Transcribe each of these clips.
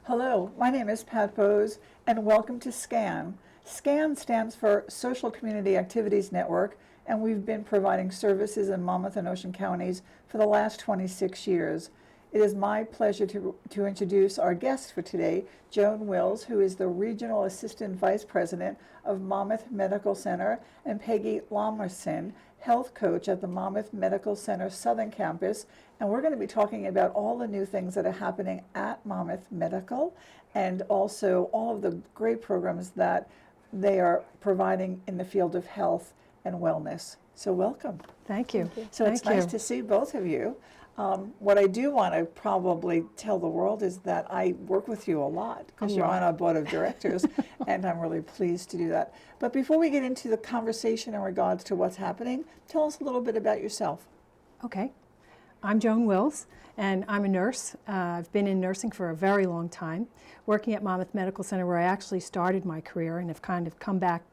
Hello, my name is Pat Bohse, and welcome to SCAN. SCAN stands for Social Community Activities Network, and we've been providing services in Monmouth and Ocean counties for the last 26 years. It is my pleasure to introduce our guest for today, Joan Wills, who is the Regional Assistant Vice President of Monmouth Medical Center, and Peggy Lomerson, Health Coach at the Monmouth Medical Center Southern Campus. And we're going to be talking about all the new things that are happening at Monmouth Medical, and also all of the great programs that they are providing in the field of health and wellness. So welcome. Thank you. So it's nice to see both of you. What I do want to probably tell the world is that I work with you a lot because you're on our board of directors, and I'm really pleased to do that. But before we get into the conversation in regards to what's happening, tell us a little bit about yourself. Okay. I'm Joan Wills, and I'm a nurse. I've been in nursing for a very long time, working at Monmouth Medical Center, where I actually started my career and have kind of come back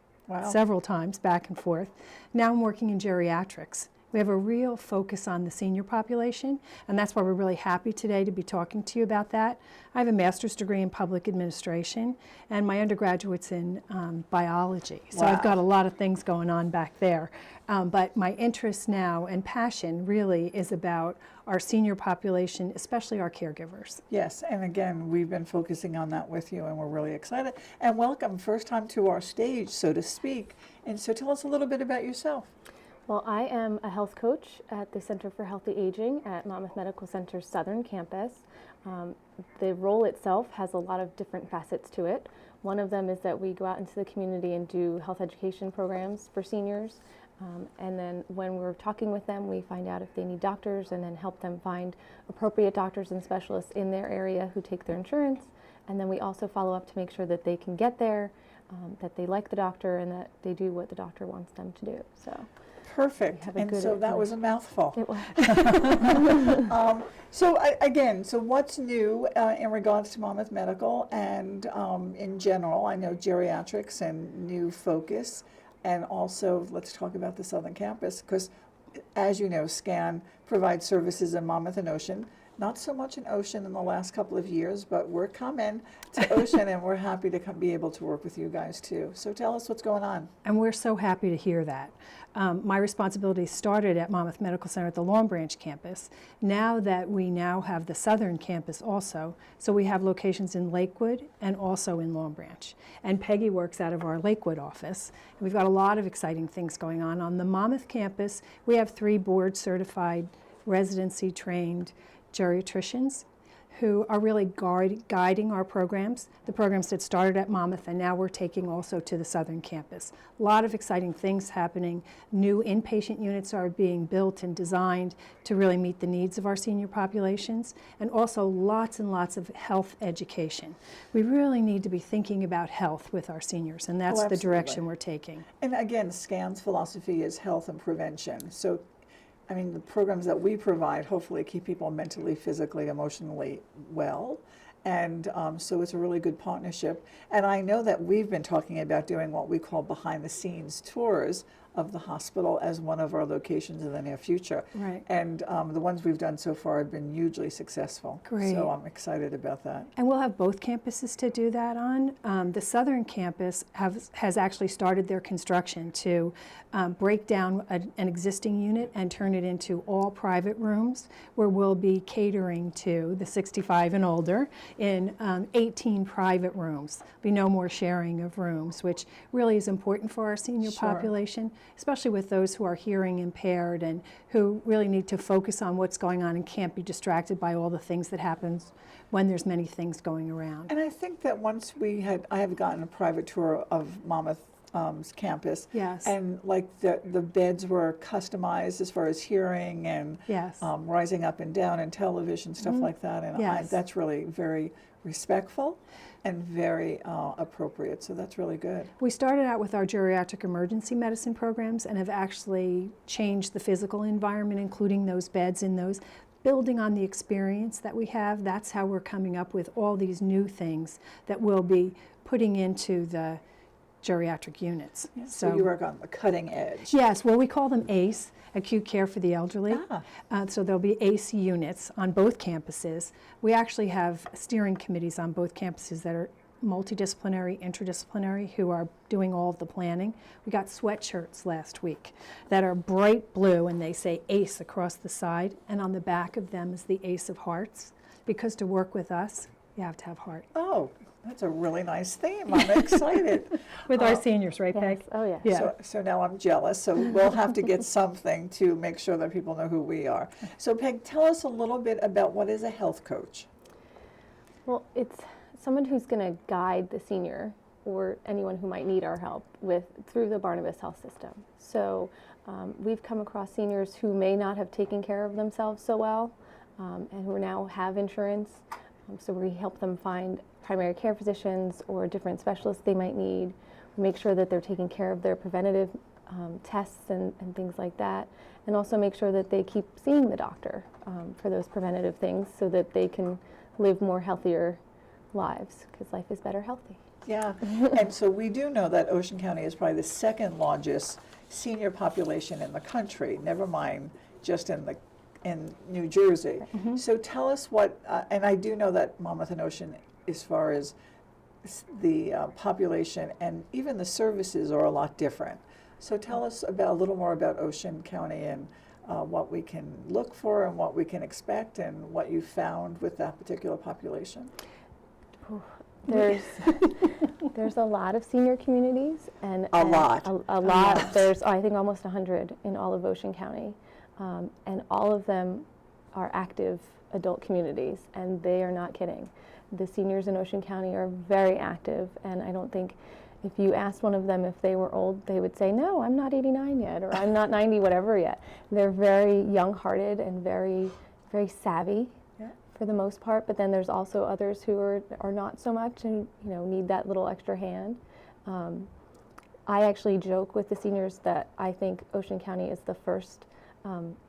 several times, back and forth. Now I'm working in geriatrics. We have a real focus on the senior population, and that's why we're really happy today to be talking to you about that. I have a master's degree in public administration, and my undergraduate's in biology. So I've got a lot of things going on back there. But my interest now and passion really is about our senior population, especially our caregivers. Yes, and again, we've been focusing on that with you, and we're really excited. And welcome, first time to our stage, so to speak. And so tell us a little bit about yourself. Well, I am a health coach at the Center for Healthy Aging at Monmouth Medical Center's Southern Campus. The role itself has a lot of different facets to it. One of them is that we go out into the community and do health education programs for seniors. And then when we're talking with them, we find out if they need doctors and then help them find appropriate doctors and specialists in their area who take their insurance. And then we also follow up to make sure that they can get there, that they like the doctor, and that they do what the doctor wants them to do. So. Perfect. And so that was a mouthful. It was. So what's new in regards to Monmouth Medical and in general? I know geriatrics and new focus, and also let's talk about the Southern Campus, because as you know, SCAN provides services in Monmouth and Ocean. Not so much in Ocean in the last couple of years, but we're coming to Ocean, and we're happy to be able to work with you guys too. So tell us what's going on. And we're so happy to hear that. My responsibility started at Monmouth Medical Center at the Long Branch campus. Now that we now have the Southern Campus also, so we have locations in Lakewood and also in Long Branch. And Peggy works out of our Lakewood office. And we've got a lot of exciting things going on. On the Monmouth campus, we have 3 board-certified, residency-trained geriatricians who are really guiding our programs, the programs that started at Monmouth and now we're taking also to the Southern Campus. A lot of exciting things happening. New inpatient units are being built and designed to really meet the needs of our senior populations, and also lots and lots of health education. We really need to be thinking about health with our seniors, and that's the direction we're taking. And again, SCAN's philosophy is health and prevention. So I mean, the programs that we provide hopefully keep people mentally, physically, emotionally well. And so it's a really good partnership. And I know that we've been talking about doing what we call behind-the-scenes tours of the hospital as one of our locations in the near future. Right. And the ones we've done so far have been hugely successful. Great. So I'm excited about that. And we'll have both campuses to do that on. The Southern Campus has actually started their construction to break down an existing unit and turn it into all private rooms, where we'll be catering to the 65 and older in 18 private rooms. There'll be no more sharing of rooms, which really is important for our senior population, especially with those who are hearing impaired and who really need to focus on what's going on and can't be distracted by all the things that happens when there's many things going around. And I think that once I have gotten a private tour of Monmouth campus. Yes. And like the beds were customized as far as hearing and rising up and down and television, stuff like that. And that's really very respectful and very appropriate. So that's really good. We started out with our geriatric emergency medicine programs and have actually changed the physical environment, including those beds in those. Building on the experience that we have, that's how we're coming up with all these new things that we'll be putting into the geriatric units. So you work on the cutting edge. Yes, well, we call them ACE, acute care for the elderly. Ah. So there'll be ACE units on both campuses. We actually have steering committees on both campuses that are multidisciplinary, interdisciplinary, who are doing all of the planning. We got sweatshirts last week that are bright blue and they say ACE across the side, and on the back of them is the Ace of Hearts, because to work with us, you have to have heart. Oh, that's a really nice theme. I'm excited. With our seniors, right, Yes. Peg? Oh, yeah. Yeah. So now I'm jealous, so we'll have to get something to make sure that people know who we are. So Peg, tell us a little bit about what is a health coach. Well, it's someone who's going to guide the senior or anyone who might need our help through the Barnabas Health System. So we've come across seniors who may not have taken care of themselves so well and who now have insurance. So we help them find primary care physicians or different specialists they might need. We make sure that they're taking care of their preventative tests and things like that, and also make sure that they keep seeing the doctor for those preventative things so that they can live more healthier lives, because life is better healthy. Yeah, and so we do know that Ocean County is probably the second largest senior population in the country, never mind just in New Jersey. So tell us what, and I do know that Monmouth and Ocean, as far as the population and even the services, are a lot different. So tell us a little more about Ocean County and what we can look for and what we can expect and what you found with that particular population. There's a lot of senior communities, and A lot. a lot. There's I think almost 100 in all of Ocean County, and all of them are active adult communities, and they are not kidding. The seniors in Ocean County are very active, and I don't think if you asked one of them if they were old, they would say, no, I'm not 89 yet, or I'm not 90, whatever yet. They're very young-hearted and very, very savvy. For the most part, but then there's also others who are not so much and need that little extra hand. I actually joke with the seniors that I think Ocean County is the first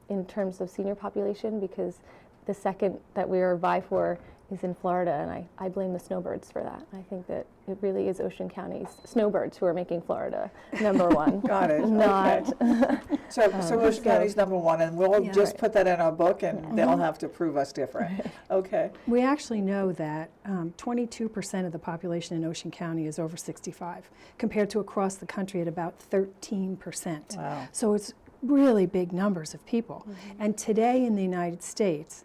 in terms of senior population, because the second that we are vie for is in Florida, and I blame the snowbirds for that. I think that it really is Ocean County's snowbirds who are making Florida number one. Got it. Not. Okay. So Ocean County's number one, and we'll just put that in our book, and they'll have to prove us different. Okay. We actually know that 22% of the population in Ocean County is over 65, compared to across the country at about 13%. Wow. So it's really big numbers of people. And today in the United States,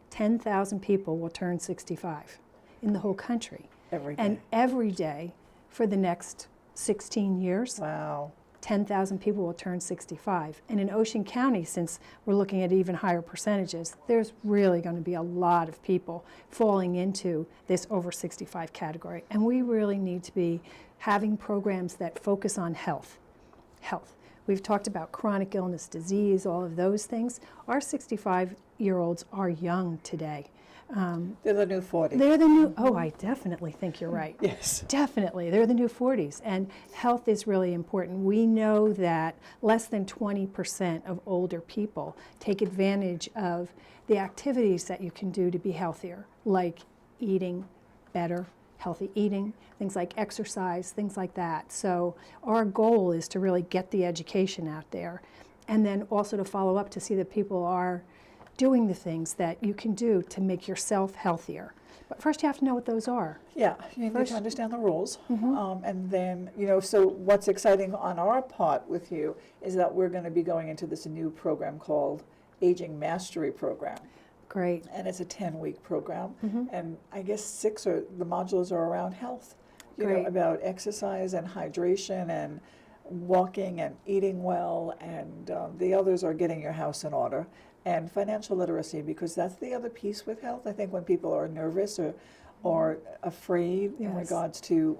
10,000 people will turn 65 in the whole country. Every day. And every day for the next 16 years, Wow. 10,000 people will turn 65. And in Ocean County, since we're looking at even higher percentages, there's really going to be a lot of people falling into this over 65 category. And we really need to be having programs that focus on health. We've talked about chronic illness, disease, all of those things. Our 65-year-olds are young today. They're the new 40. They're the new, I definitely think you're right. Yes. Definitely, they're the new 40s, and health is really important. We know that less than 20% of older people take advantage of the activities that you can do to be healthier, like eating better, healthy eating, things like exercise, things like that. So our goal is to really get the education out there, and then also to follow up to see that people are doing the things that you can do to make yourself healthier. But first you have to know what those are. Yeah, you need to understand the rules. And then, so what's exciting on our part with you is that we're going to be going into this new program called Aging Mastery Program. Great. And it's a 10-week program. And I guess 6 of the modules are around health, Great. About exercise and hydration and walking and eating well. And the others are getting your house in order. And financial literacy, because that's the other piece with health. I think when people are nervous or afraid in regards to,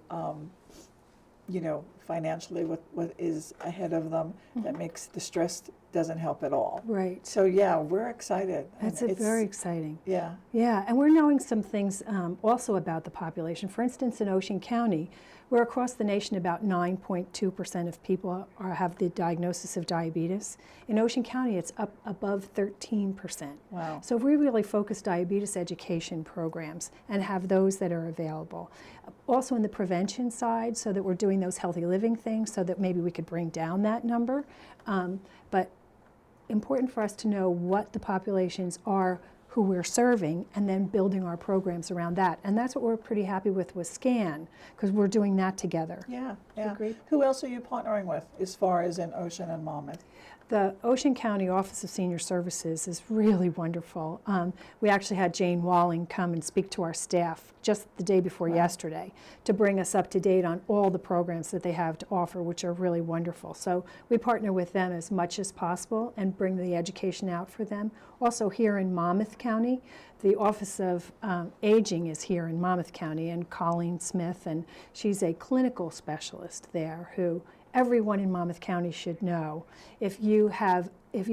financially what is ahead of them, that makes the stress doesn't help at all. Right. So yeah, we're excited. That's And very exciting. Yeah. Yeah, and we're knowing some things also about the population. For instance, in Ocean County, Where across the nation about 9.2% of people have the diagnosis of diabetes, in Ocean County it's up above 13%. Wow. So if we really focus diabetes education programs and have those that are available. Also in the prevention side, so that we're doing those healthy living things so that maybe we could bring down that number. But important for us to know what the populations are who we're serving, and then building our programs around that. And that's what we're pretty happy with SCAN, because we're doing that together. Yeah, yeah. Agreed. Who else are you partnering with as far as in Ocean and Monmouth? The Ocean County Office of Senior Services is really wonderful. We actually had Jane Walling come and speak to our staff just the day before yesterday to bring us up to date on all the programs that they have to offer, which are really wonderful. So we partner with them as much as possible and bring the education out for them. Also here in Monmouth County, the Office of Aging is here in Monmouth County, and Colleen Smith, and she's a clinical specialist there who everyone in Monmouth County should know. If you are a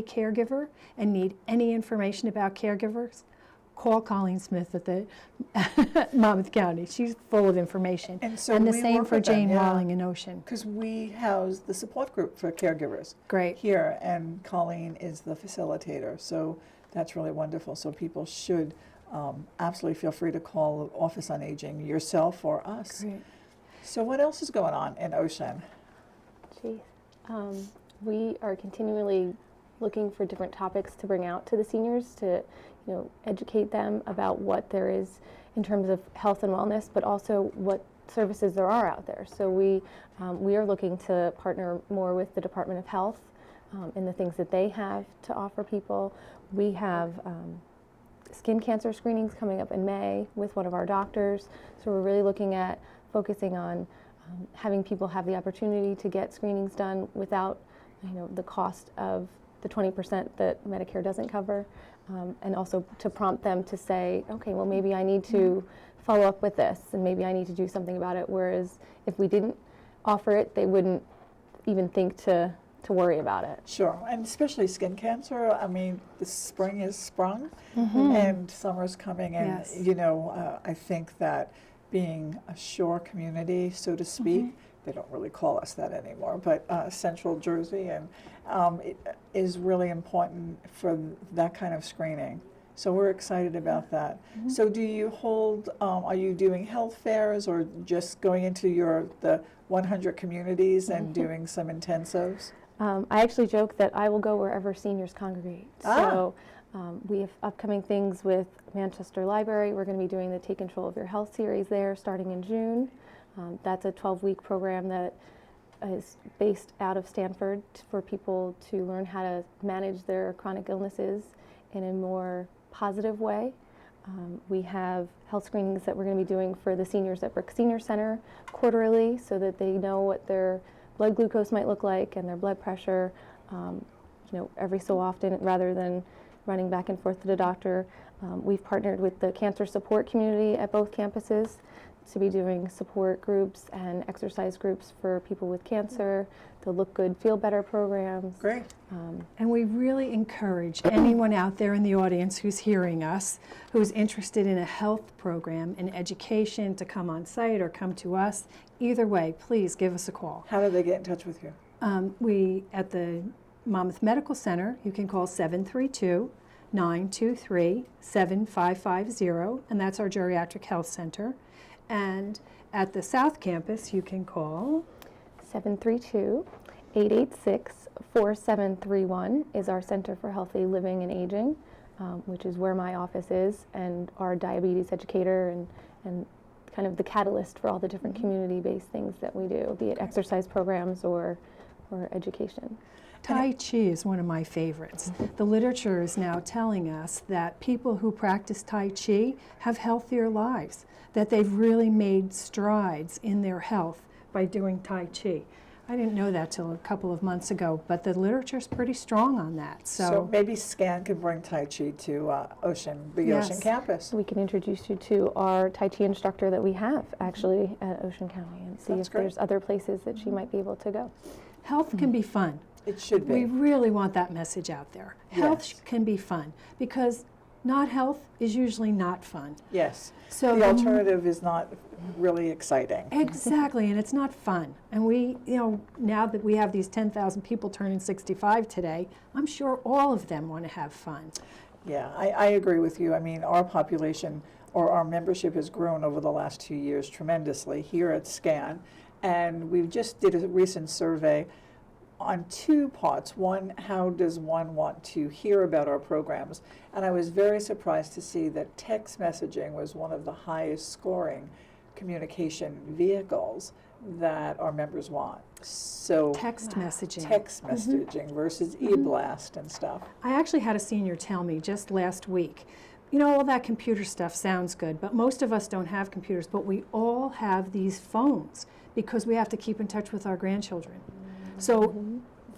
caregiver and need any information about caregivers, call Colleen Smith at the Monmouth County. She's full of information. And so the we same work for with them, Jane yeah. Walling in Ocean. Because we house the support group for caregivers Great. here, and Colleen is the facilitator. So that's really wonderful. So people should absolutely feel free to call the Office on Aging, yourself or us. Great. So what else is going on in Ocean? Geez. We are continually looking for different topics to bring out to the seniors to, educate them about what there is in terms of health and wellness, but also what services there are out there. So we are looking to partner more with the Department of Health in the things that they have to offer people. We have skin cancer screenings coming up in May with one of our doctors. So we're really looking at focusing on having people have the opportunity to get screenings done without, the cost of the 20% that Medicare doesn't cover, and also to prompt them to say, okay, well maybe I need to follow up with this, and maybe I need to do something about it. Whereas if we didn't offer it, they wouldn't even think to worry about it. Sure, and especially skin cancer. I mean, the spring is sprung, and summer's coming, and Yes. I think that being a shore community, so to speak, they don't really call us that anymore, but Central Jersey, and it is really important for that kind of screening. So we're excited about that. So do you hold, are you doing health fairs, or just going into the 100 communities and doing some intensives? I actually joke that I will go wherever seniors congregate. So we have upcoming things with Manchester Library. We're going to be doing the Take Control of Your Health series there starting in June. That's a 12-week program that is based out of Stanford for people to learn how to manage their chronic illnesses in a more positive way. We have health screenings that we're going to be doing for the seniors at Brick Senior Center quarterly, so that they know what their blood glucose might look like and their blood pressure, every so often, rather than running back and forth to the doctor. We've partnered with the cancer support community at both campuses to be doing support groups and exercise groups for people with cancer, the Look Good, Feel Better programs. Great. And we really encourage anyone out there in the audience who's hearing us, who's interested in a health program and education, to come on site or come to us. Either way, please give us a call. How do they get in touch with you? We, at the Monmouth Medical Center, you can call 732-923-7550, and that's our geriatric health center. And at the South Campus, you can call 732-886-4731 is our Center for Healthy Living and Aging, which is where my office is, and our diabetes educator and kind of the catalyst for all the different community-based things that we do, be it exercise programs or education. Tai Chi is one of my favorites. The literature is now telling us that people who practice Tai Chi have healthier lives, that they've really made strides in their health by doing Tai Chi. I didn't know that till a couple of months ago, but the literature's pretty strong on that. So maybe SCAN could bring Tai Chi to Ocean Yes. campus. We can introduce you to our Tai Chi instructor that we have actually at Ocean County, and see That's if great. there's other places that she might be able to go. Health can be fun. It should We be. really want that message out there. Health Yes. can be fun, because Not health is usually not fun. Yes. So The alternative is not really exciting. Exactly, and it's not fun. And we, now that we have these 10,000 people turning 65 today, I'm sure all of them want to have fun. Yeah, I agree with you. I mean, our population or our membership has grown over the last 2 years tremendously here at SCAN. And we've just did a recent survey on two parts. One, how does one want to hear about our programs? And I was very surprised to see that text messaging was one of the highest scoring communication vehicles that our members want. So Text messaging. text messaging versus e-blast and stuff. I actually had a senior tell me just last week, all that computer stuff sounds good, but most of us don't have computers, but we all have these phones because we have to keep in touch with our grandchildren. So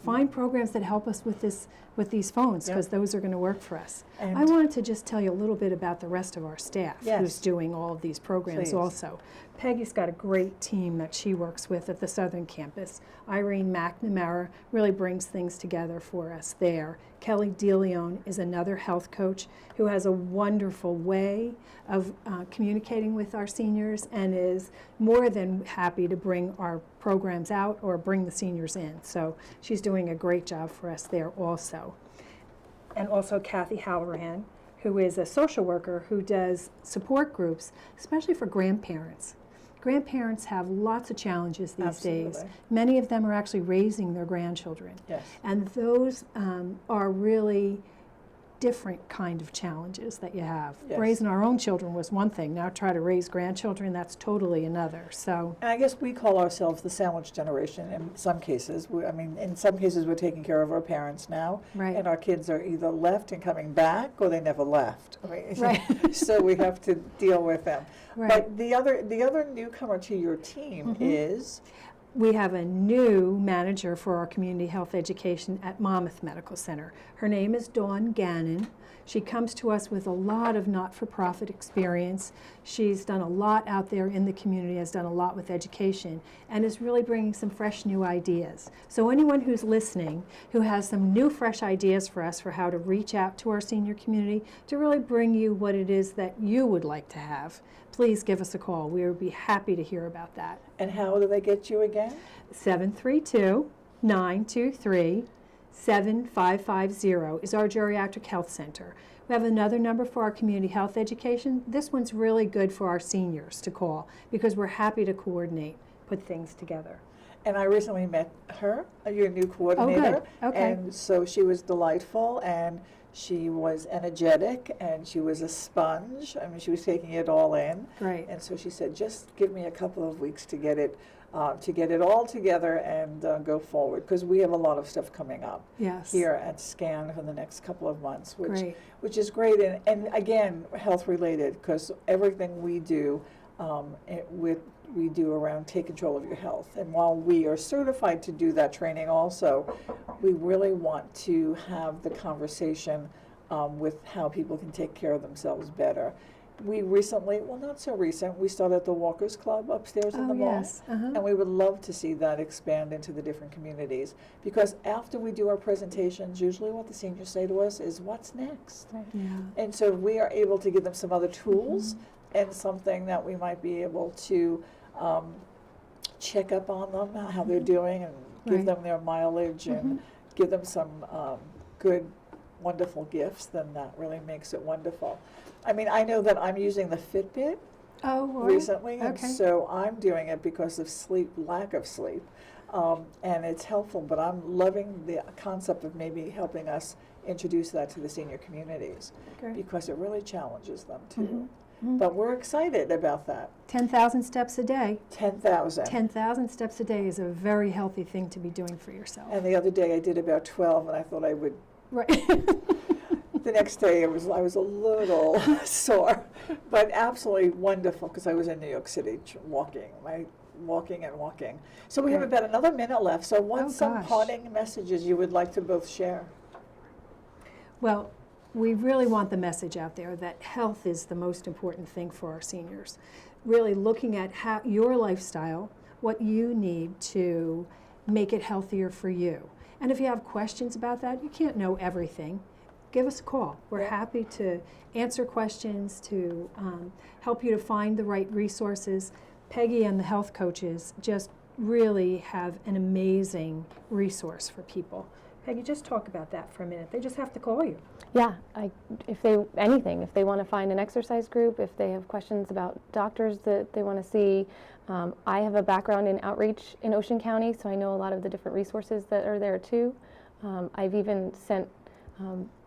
find programs that help us with these phones, because those are going to work for us. And I wanted to just tell you a little bit about the rest of our staff Yes. who's doing all of these programs Please. also. Peggy's got a great team that she works with at the Southern Campus. Irene McNamara really brings things together for us there. Kelly DeLeon is another health coach who has a wonderful way of communicating with our seniors and is more than happy to bring our programs out or bring the seniors in. So she's doing a great job for us there also. And also Kathy Halloran, who is a social worker who does support groups, especially for grandparents. Grandparents have lots of challenges these days. Absolutely. Many of them are actually raising their grandchildren. Yes. And those are really different kind of challenges that you have. Yes. Raising our own children was one thing. Now try to raise grandchildren, that's totally another. So And I guess we call ourselves the sandwich generation in some cases. In some cases we're taking care of our parents now. Right. And our kids are either left and coming back or they never left. Right. So we have to deal with them. Right. But the other newcomer to your team is? we have a new manager for our community health education at Monmouth Medical Center. Her name is Dawn Gannon. She comes to us with a lot of not-for-profit experience. She's done a lot out there in the community, has done a lot with education, and is really bringing some fresh new ideas. So anyone who's listening who has some new fresh ideas for us for how to reach out to our senior community to really bring you what it is that you would like to have, please give us a call. We would be happy to hear about that. And how do they get you again? 732-923-7550 is our geriatric health center. We have another number for our community health education. This one's really good for our seniors to call because we're happy to coordinate, put things together. And I recently met her, your new coordinator. Oh, good. Okay. And so she was delightful, and she was energetic, and she was a sponge. I mean, she was taking it all in. Great. And so she said, just give me a couple of weeks to get it all together and go forward, because we have a lot of stuff coming up Yes. here at SCAN for the next couple of months, Great. which is great. And again, health related, because everything we do, we do around take control of your health. And while we are certified to do that training also, we really want to have the conversation with how people can take care of themselves better. We recently, well, not so recent, we started the Walkers Club upstairs in the mall. Yes. Uh-huh. And we would love to see that expand into the different communities. Because after we do our presentations, usually what the seniors say to us is, what's next? Yeah. And so we are able to give them some other tools and something that we might be able to check up on them, how they're doing, and give Right. them their mileage and give them some good, wonderful gifts. Then that really makes it wonderful. I mean, I know that I'm using the Fitbit Oh, well, recently, and okay. so I'm doing it because of lack of sleep, and it's helpful. But I'm loving the concept of maybe helping us introduce that to the senior communities, Great. because it really challenges them too. Mhm. But we're excited about that. 10,000 steps a day. 10,000. 10,000 steps a day is a very healthy thing to be doing for yourself. And the other day I did about 12, and I thought I would. Right. The next day I was a little sore, but absolutely wonderful, because I was in New York City walking. So we have Great. about another minute left. So what's some gosh. parting messages you would like to both share? Well, we really want the message out there that health is the most important thing for our seniors. Really looking at how your lifestyle, what you need to make it healthier for you. And if you have questions about that, you can't know everything. give us a call. We're Yeah. happy to answer questions, to help you to find the right resources. Peggy and the health coaches just really have an amazing resource for people. Peggy, just talk about that for a minute. They just have to call you. Yeah, if they want to find an exercise group, if they have questions about doctors that they want to see. I have a background in outreach in Ocean County, so I know a lot of the different resources that are there too. I've even sent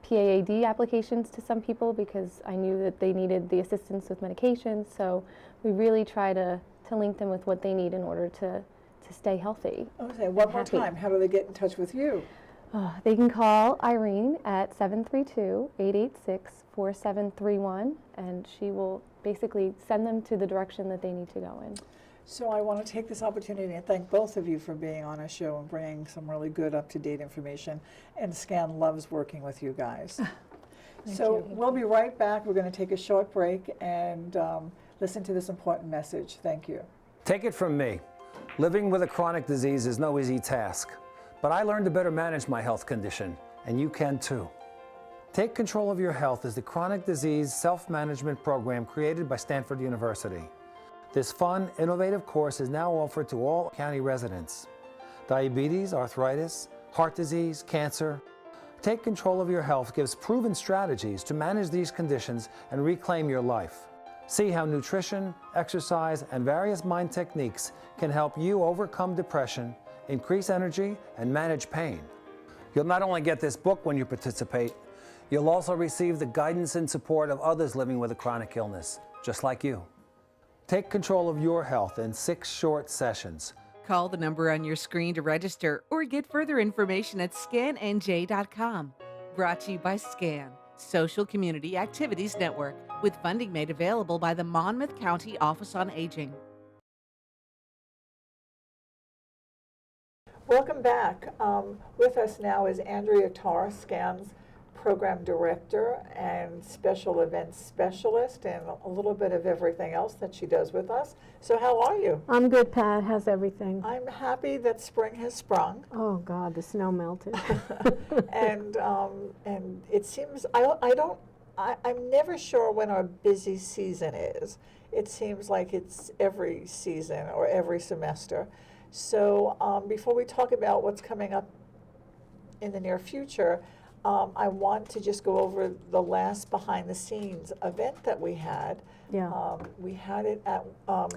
PAAD applications to some people because I knew that they needed the assistance with medications. So we really try to link them with what they need in order to stay healthy. Okay, one more Happy. time, how do they get in touch with you? They can call Irene at 732-886-4731, and she will basically send them to the direction that they need to go in. So I want to take this opportunity and thank both of you for being on our show and bringing some really good up-to-date information. And SCAN loves working with you guys. So we'll be right back. We're going to take a short break and listen to this important message. Thank you. Take it from me. Living with a chronic disease is no easy task, but I learned to better manage my health condition, and you can too. Take Control of Your Health is the chronic disease self-management program created by Stanford University. This fun, innovative course is now offered to all county residents. Diabetes, arthritis, heart disease, cancer. Take Control of Your Health gives proven strategies to manage these conditions and reclaim your life. See how nutrition, exercise, and various mind techniques can help you overcome depression, increase energy, and manage pain. You'll not only get this book when you participate, you'll also receive the guidance and support of others living with a chronic illness, just like you. Take control of your health in 6 short sessions. Call the number on your screen to register or get further information at scannj.com. Brought to you by SCAN, Social Community Activities Network, with funding made available by the Monmouth County Office on Aging. Welcome back. With us now is Andrea Tarus, SCAN's Program Director and Special Events Specialist, and a little bit of everything else that she does with us. So how are you? I'm good, Pat. How's everything? I'm happy that spring has sprung. Oh God, the snow melted. And it seems, I'm never sure when our busy season is. It seems like it's every season or every semester. So before we talk about what's coming up in the near future, I want to just go over the last behind-the-scenes event that we had. Yeah. We had it at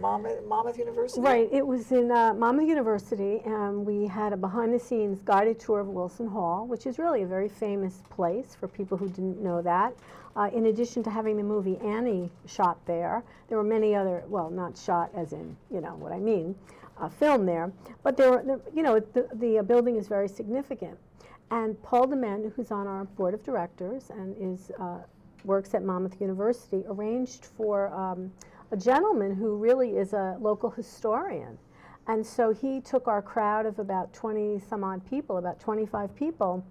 Monmouth University. Right. It was in Monmouth University, and we had a behind-the-scenes guided tour of Wilson Hall, which is really a very famous place for people who didn't know that. In addition to having the movie Annie shot there, there were many other, well, not shot as in, you know what I mean, film there, but the building is very significant. And Paul DeMen, who's on our board of directors and works at Monmouth University, arranged for a gentleman who really is a local historian. And so he took our crowd of about 20 some odd people, about 25 people,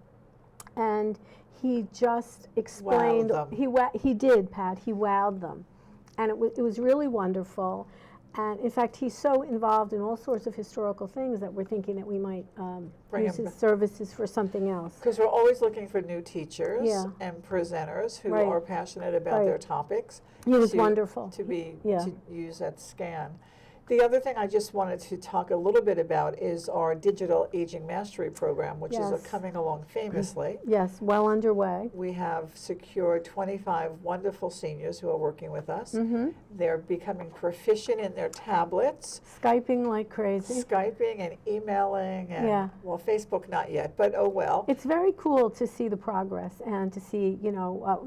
and he just explained. Wowed them. He did, Pat. He wowed them, and it was really wonderful. And in fact, he's so involved in all sorts of historical things that we're thinking that we might use his services for something else. Because we're always looking for new teachers Yeah. and presenters who Right. are passionate about Right. their topics. He was to- wonderful. To use at SCAN. The other thing I just wanted to talk a little bit about is our Digital Aging Mastery Program, which is Yes. coming along famously. Yes, well underway. We have secured 25 wonderful seniors who are working with us. Mm-hmm. They're becoming proficient in their tablets, Skyping like crazy. Skyping and emailing, and Yeah. well, Facebook not yet, but oh well. It's very cool to see the progress and to see,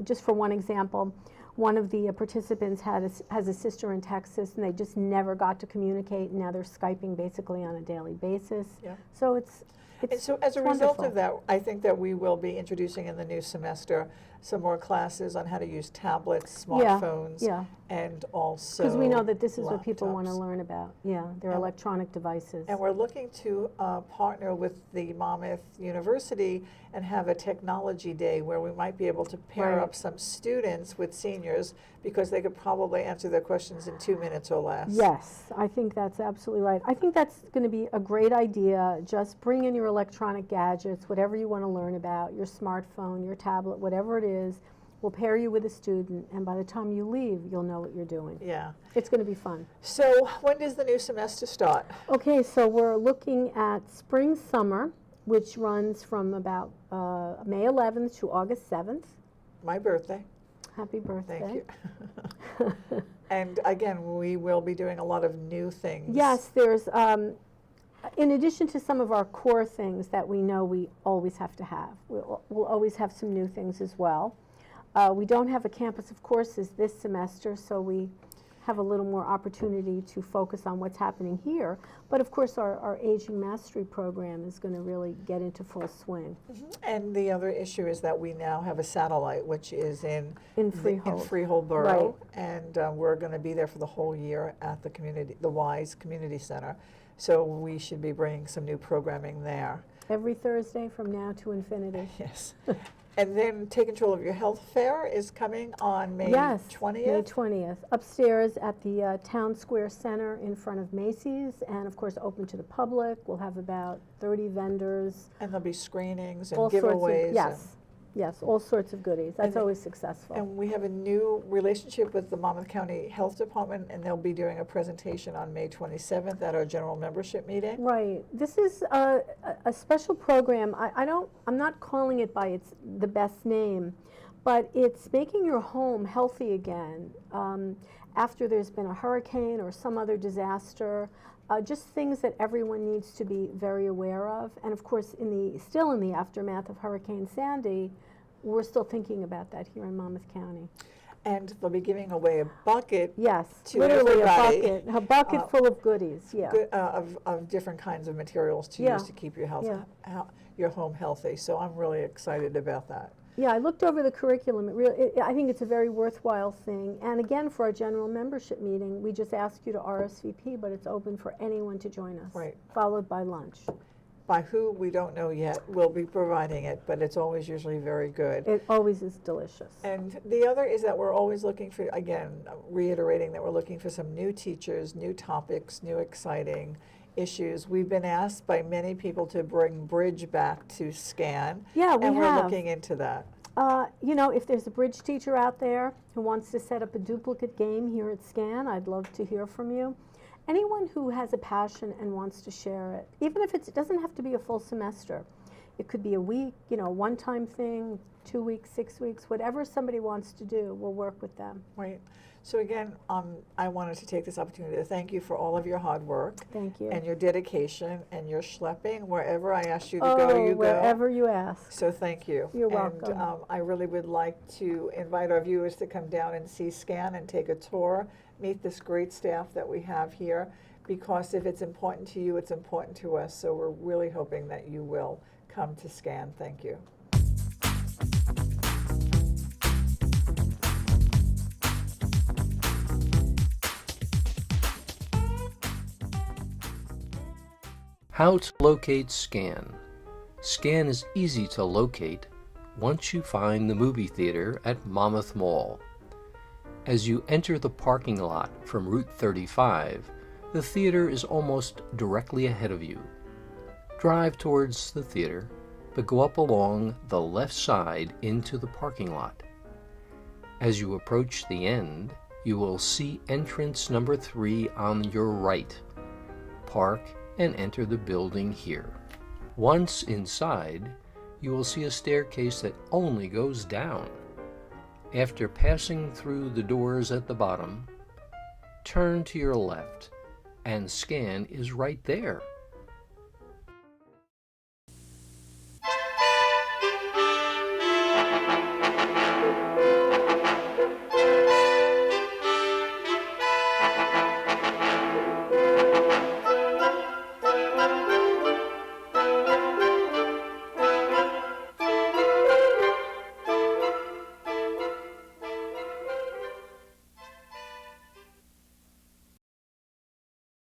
just for one example, one of the participants has a sister in Texas, and they just never got to communicate, and now they're Skyping basically on a daily basis. Yeah. So it's And so as a result wonderful. of that, I think that we will be introducing in the new semester some more classes on how to use tablets, Yeah, smartphones, yeah. and also Because we know that this is what people want to laptops. learn about. Yeah, their And- electronic devices. And we're looking to partner with the Monmouth University and have a technology day where we might be able to pair Right. up some students with seniors, because they could probably answer their questions in 2 minutes or less. Yes, I think that's absolutely right. I think that's going to be a great idea. Just bring in your electronic gadgets, whatever you want to learn about, your smartphone, your tablet, whatever it is. We'll pair you with a student, and by the time you leave, you'll know what you're doing. Yeah. It's going to be fun. So when does the new semester start? Okay, so we're looking at spring summer, which runs from about May 11th to August 7th. My birthday. Happy birthday. Thank you. And again, we will be doing a lot of new things. Yes, there's, in addition to some of our core things that we know we always have to have, we'll always have some new things as well. We don't have a campus of courses this semester, so we have a little more opportunity to focus on what's happening here. But of course, our Aging Mastery program is going to really get into full swing. And the other issue is that we now have a satellite, which is in Freehold. Freehold Borough, Right. and we're going to be there for the whole year at the Wise Community Center. So we should be bringing some new programming there. Every Thursday from now to infinity. Yes. And then Take Control of Your Health Fair is coming on May Yes, 20th. May 20th, upstairs at the Town Square Center in front of Macy's, and of course open to the public. We'll have about 30 vendors. And there'll be screenings and All giveaways. sorts of, yes, yes, all sorts of goodies. That's And- always successful. And we have a new relationship with the Monmouth County Health Department, and they'll be doing a presentation on May 27th at our general membership meeting. Right. This is a special program. I'm not calling it by the best name, but it's making your home healthy again after there's been a hurricane or some other disaster. Just things that everyone needs to be very aware of. And of course, still in the aftermath of Hurricane Sandy, we're still thinking about that here in Monmouth County. And they'll be giving away a bucket Yes, to literally everybody, a bucket full of goodies. Yeah. of different kinds of materials to Yeah. use to keep your Yeah. your home healthy. So I'm really excited about that. Yeah, I looked over the curriculum. I think it's a very worthwhile thing. And again, for our general membership meeting, we just ask you to RSVP, but it's open for anyone to join us. Right. Followed by lunch. By who, we don't know yet. We'll be providing it, but it's always usually very good. It always is delicious. And the other is that we're always looking for, again, reiterating that we're looking for some new teachers, new topics, new exciting issues. We've been asked by many people to bring Bridge back to SCAN. Yeah, we and we're have. looking into that. You know, if there's a bridge teacher out there who wants to set up a duplicate game here at SCAN, I'd love to hear from you. Anyone who has a passion and wants to share it, even if it doesn't have to be a full semester. It could be a week, you know, one-time thing, 2 weeks, 6 weeks, whatever somebody wants to do, we'll work with them. Right. So again, I wanted to take this opportunity to thank you for all of your hard work. Thank you. And your dedication and your schlepping. Wherever I ask you to go, you go. Wherever you ask. So thank you. You're and, welcome. I really would like to invite our viewers to come down and see SCAN and take a tour, meet this great staff that we have here, because if it's important to you, it's important to us. So we're really hoping that you will come to SCAN. Thank you. How to locate SCAN. SCAN is easy to locate once you find the movie theater at Monmouth Mall. As you enter the parking lot from Route 35, the theater is almost directly ahead of you. Drive towards the theater, but go up along the left side into the parking lot. As you approach the end, you will see entrance number 3 on your right. Park and enter the building here. Once inside, you will see a staircase that only goes down. After passing through the doors at the bottom, turn to your left, and SCAN is right there.